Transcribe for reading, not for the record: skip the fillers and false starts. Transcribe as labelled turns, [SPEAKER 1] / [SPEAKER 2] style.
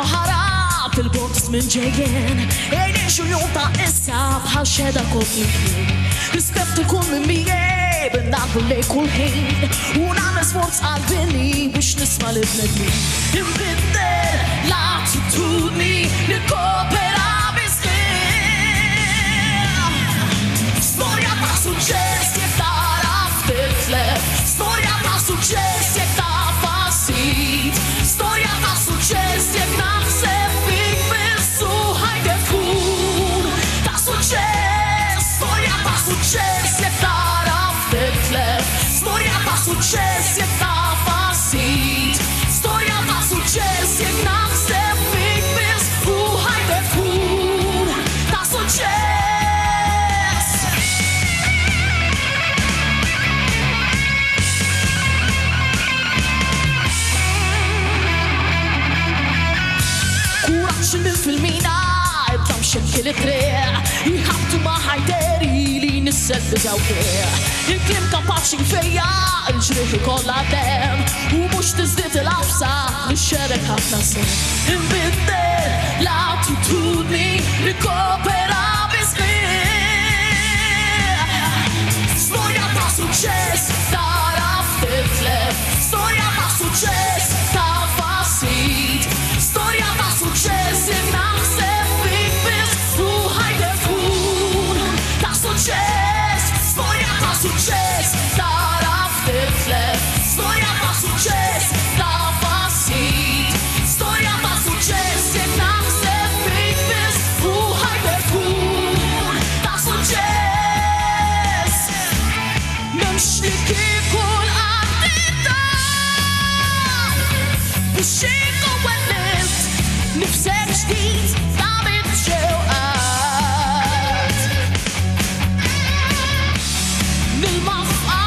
[SPEAKER 1] ħarab il-box minn ġejjen Ejnexu jumta issa bħal xeda komplikin Rispett ikun minn mijie bin-nadbu lej kull-ħin U nagħmel sforz għal-bini biex nisma' li bnedmin Inbiddel l-attitudni nikkopera bisħieħ Storja ta' suċċess jekk taraf titlef Storja ta' suċċess jekk taf għasit Storja ta' suċċess jekk naħseb fik bissu ħajtek tkun ta' suċċess Storja ta' suċċess jekk taraf titlef Storja ta' suċċess jekk taf għasit Storja ta' suċċess jekk naħseb fik bissu ħajtek tkun ta' suċċess fil-mina ibdam xekil it-triq Jħabtu ma ħajderi li nissel bizawkir Il-klim kapaċi fejja il-ġriħi kolla dem U mux tizdit il-għafsa li xerek ħafna sen Inbiddel l-attitudni nikkopera bisħieħ Storja ta' suċċess taraf titlef Storja ta' suċċess ta' fasit Storja ta' suċċess jekk naħseb fik biss u ħajtek tkun ta' suċċess Storja ta' suċċess taraf titlef Storja ta' suċċess ta' fasit Storja ta' suċċess jekk naħseb fik biss u ħajtek tkun ta' suċċess M'hemmx li kieku l-għaddita biex Nifsek ġdid ta' bitxewqat Nil-mafqa